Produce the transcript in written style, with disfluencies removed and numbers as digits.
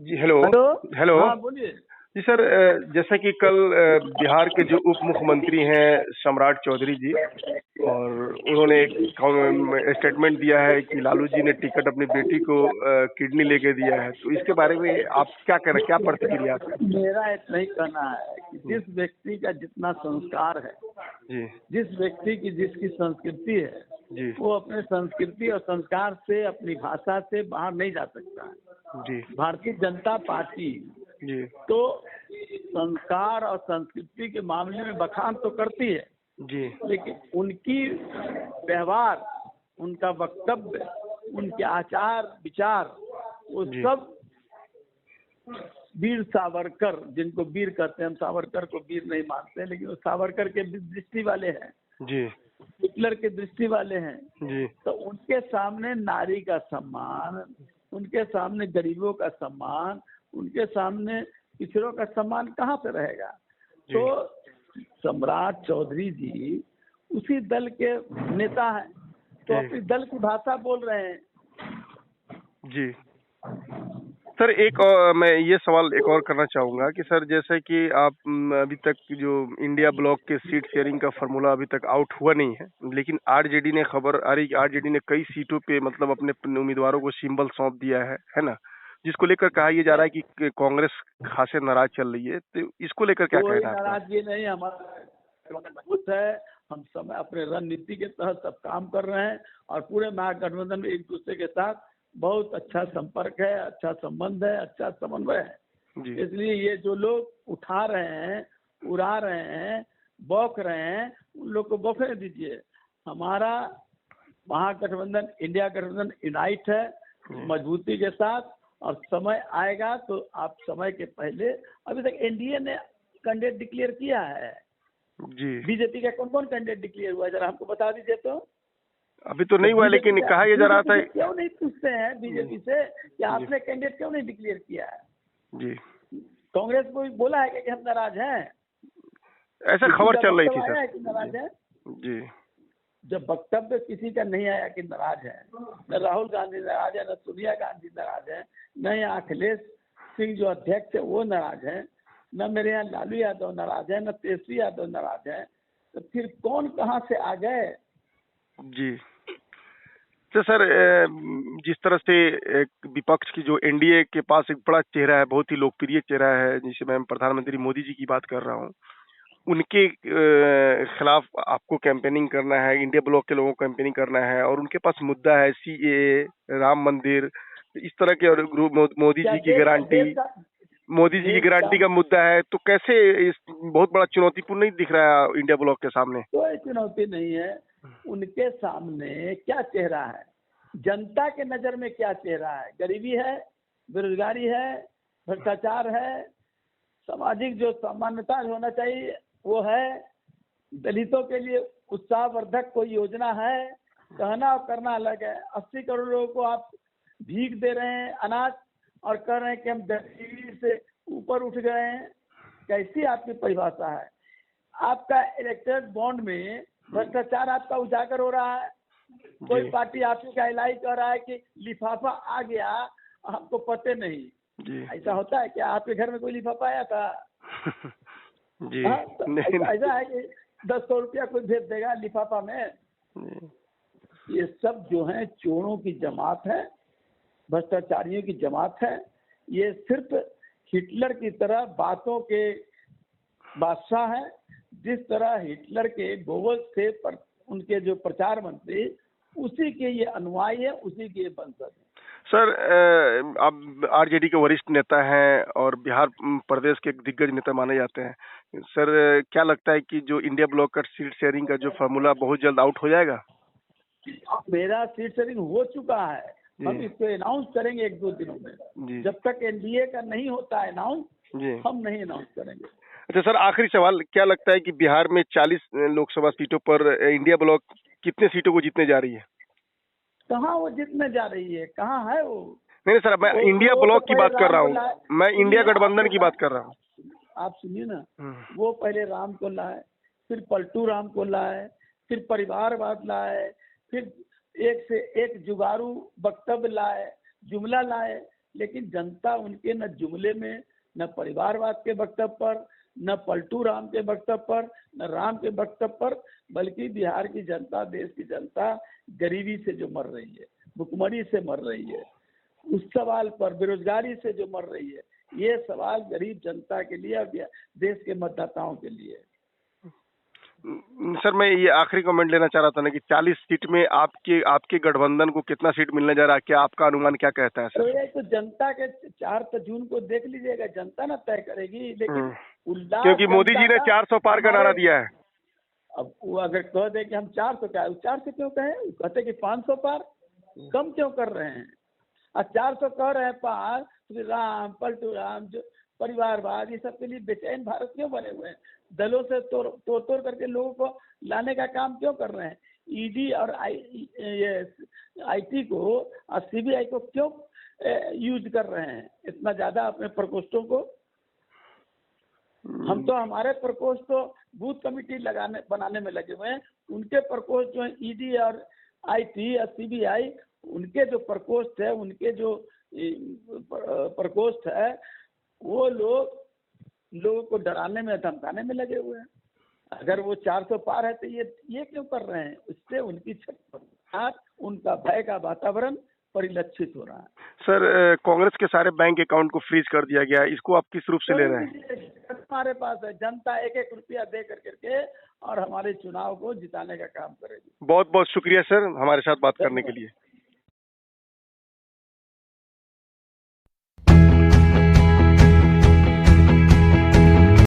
जी hello. Hello. Hello. हाँ बोलिए। जी sir, जैसा कि कल बिहार के जो उप मुख्यमंत्री हैं सम्राट चौधरी जी, और उन्होंने एक स्टेटमेंट दिया है कि लालू जी ने टिकट अपनी बेटी को किडनी लेके दिया है, तो इसके बारे में आप क्या कह रहे हैं, क्या प्रतिक्रिया आपका? मेरा इतना ही कहना है कि जिस व्यक्ति का जितना संस्कार है जी जिस व्यक्ति की जिसकी संस्कृति है जी वो अपने संस्कृति और संस्कार से अपनी भाषा से बाहर नहीं जा सकता है। जी भारतीय जनता पार्टी जी तो संस्कार और संस्कृति के मामले में बखान तो करती है, जी लेकिन उनकी व्यवहार, उनका वक्तव्य, उनके आचार विचार वो जी सब वीर सावरकर, जिनको वीर कहते हैं, हम सावरकर को वीर नहीं मानते, लेकिन वो सावरकर के दृष्टि वाले हैं, जी हिटलर के दृष्टि वाले हैं। जी तो उनके सामने नारी का सम्मान, उनके सामने गरीबों का सम्मान, उनके सामने पिछड़ों का सम्मान कहाँ से रहेगा? तो सम्राट चौधरी जी उसी दल के नेता हैं, तो जी अपनी दल की भाषा बोल रहे हैं। जी सर, एक और मैं ये सवाल एक और करना चाहूँगा कि सर, जैसे कि आप अभी तक जो इंडिया ब्लॉक के सीट शेयरिंग का फार्मूला अभी तक आउट हुआ नहीं है, लेकिन आरजेडी ने खबर आ रही कि आरजेडी ने कई सीटों पे मतलब अपने उम्मीदवारों को सिंबल सौंप दिया है ना, जिसको लेकर कहा यह जा रहा है कि कांग्रेस खासे नाराज चल रही है, तो इसको लेकर क्या कोई कहना है आपका? नाराजगी नहीं, हमारा मजबूत है। हम समय अपने रणनीति के तहत सब काम कर रहे हैं और पूरे महागठबंधन में एक दूसरे के साथ बहुत अच्छा संपर्क है, अच्छा संबंध है, अच्छा समन्वय है। जी इसलिए ये जो लोग उठा रहे हैं, उड़ा रहे हैं, बौक रहे हैं, उन लोग को बौखने दीजिए। हमारा महागठबंधन, इंडिया गठबंधन यूनाइट है मजबूती के साथ, और समय आएगा तो आप समय के पहले, अभी तक एनडीए ने कैंडिडेट डिक्लेयर किया है, जी बीजेपी का कौन कौन कैंडिडेट डिक्लेयर हुआ है, जरा हमको बता दीजिए। तो अभी तो नहीं हुआ, लेकिन कहा यह जा रहा था। क्यों नहीं पूछते हैं बीजेपी से कि आपने कैंडिडेट क्यों नहीं डिक्लेयर किया है? जी कांग्रेस को भी बोला है कि हम नाराज हैं? ऐसा खबर चल रही थी आया सर। है कि नाराज है? जी जब वक्तव्य किसी का नहीं आया कि नाराज है, न राहुल गांधी नाराज है, न सोनिया गांधी नाराज है, न यहाँ अखिलेश सिंह जो अध्यक्ष है वो नाराज है, न मेरे यहाँ लालू यादव नाराज है, न तेजस्वी यादव नाराज है, तो फिर कौन कहाँ से आ गए? जी तो सर, जिस तरह से एक विपक्ष की जो एनडीए के पास एक बड़ा चेहरा है, बहुत ही लोकप्रिय चेहरा है, जिसे मैं प्रधानमंत्री मोदी जी की बात कर रहा हूँ, उनके खिलाफ आपको कैंपेनिंग करना है, इंडिया ब्लॉक के लोगों को कैंपेनिंग करना है, और उनके पास मुद्दा है सीएए, राम मंदिर, इस तरह के, और मोदी जी की गारंटी, मोदी जी की गारंटी का मुद्दा है, तो कैसे इस बहुत बड़ा चुनौतीपूर्ण नहीं दिख रहा है इंडिया ब्लॉक के सामने? कोई चुनौती नहीं है, उनके सामने क्या चेहरा है, जनता के नजर में क्या चेहरा है? गरीबी है, बेरोजगारी है, भ्रष्टाचार है, सामाजिक जो सामान्यता होना चाहिए वो है, दलितों के लिए उत्साहवर्धक कोई योजना है? कहना और करना अलग है। 80 करोड़ लोगों को आप भीख दे रहे हैं अनाज, और कह रहे हैं कि हम गरीबी से ऊपर उठ गए हैं। कैसी आपकी परिभाषा है? आपका इलेक्टोरल बॉन्ड में भ्रष्टाचार आपका उजागर हो रहा है। कोई पार्टी आपसे कहलाई कह रहा है कि लिफाफा आ गया, हमको पते नहीं। ऐसा होता है क्या? आपके घर में कोई लिफाफा आया था? जी तो ऐसा है कि 10-100 रुपया कोई भेज देगा लिफाफा में? ये सब जो है चोरों की जमात है, भ्रष्टाचारियों की जमात है। ये सिर्फ हिटलर की तरह बातों के बादशाह है। जिस तरह हिटलर के गोवल्स थे उनके जो प्रचार मंत्री, उसी के ये अनुयायी है, उसी के ये वंशज है। सर, आप आरजेडी के वरिष्ठ नेता हैं और बिहार प्रदेश के एक दिग्गज नेता माने जाते हैं। सर, क्या लगता है कि जो इंडिया ब्लॉक का सीट शेयरिंग का जो फार्मूला बहुत जल्द आउट हो जाएगा? मेरा सीट शेयरिंग हो चुका है, हम इसको अनाउंस करेंगे 1-2 दिनों में। जब तक एनडीए का नहीं होता है अनाउंस, हम नहीं अनाउंस करेंगे। अच्छा सर, आखिरी सवाल, क्या लगता है कि बिहार में 40 लोकसभा सीटों पर इंडिया ब्लॉक कितने सीटों को जीतने जा रही है? कहाँ वो जीतने जा रही है? कहाँ है वो? नहीं सर, मैं इंडिया ब्लॉक की बात कर रहा हूँ, मैं इंडिया गठबंधन की बात कर रहा हूँ। आप सुनिए ना, वो पहले राम को लाए, फिर पलटू राम को लाए, फिर परिवारवाद लाए, फिर एक से एक जुगारू वक्तव्य लाए, जुमला लाए, लेकिन जनता उनके न जुमले में, न परिवारवाद के वक्तव्य पर, न पलटू राम के वक्तव्य पर, न राम के वक्तव्य पर, बल्कि बिहार की जनता, देश की जनता गरीबी से जो मर रही है, भुखमरी से मर रही है, उस सवाल पर, बेरोजगारी से जो मर रही है, ये सवाल गरीब जनता के लिए और देश के मतदाताओं के लिए है। सर मैं ये आखिरी कमेंट लेना चाह रहा था ना कि 40 सीट में आपके गठबंधन को कितना सीट मिलने जा रहा है, क्या आपका अनुमान क्या कहता है तो सर? ये तो जनता के 4 जून को देख लीजिएगा, जनता ना तय करेगी, लेकिन उल्लास क्योंकि मोदी जी जनता ने का 400 पार का नारा दिया है। अब वो अगर कह दे कि हम 400 क्या, 400 क्यों कहें, वो कहते कि 500 पार, कम क्यों कर रहे हैं? और 400 कह रहे हैं पार, तो राम, पलटू राम, जो परिवारवाद, ये सब के लिए बेचैन भारत क्यों बने हुए हैं? दलों से तोड़ करके लोगों को लाने का काम क्यों कर रहे हैं? ईडी और आईटी को और सीबीआई को क्यों यूज कर रहे हैं इतना ज्यादा अपने प्रकोष्ठों को? हम तो, हमारे प्रकोष्ठ तो बूथ कमेटी बनाने में लगे हुए हैं, उनके प्रकोष्ठ जो है ईडी और आईटी और सीबीआई, उनके जो प्रकोष्ठ है, उनके जो प्रकोष्ठ है, वो लोगों को डराने में, धमकाने में लगे हुए हैं। अगर वो 400 पार है तो ये क्यों कर रहे हैं? उससे उनकी छटपटाहट, उनका भय का वातावरण परिलक्षित हो रहा है। सर कांग्रेस के सारे बैंक अकाउंट को फ्रीज कर दिया गया है, इसको आप किस रूप से ले रहे हैं? हमारे पास है, जनता एक एक रुपया दे करके और हमारे चुनाव को जिताने का काम करेगी। बहुत बहुत शुक्रिया सर हमारे साथ बात करने के लिए।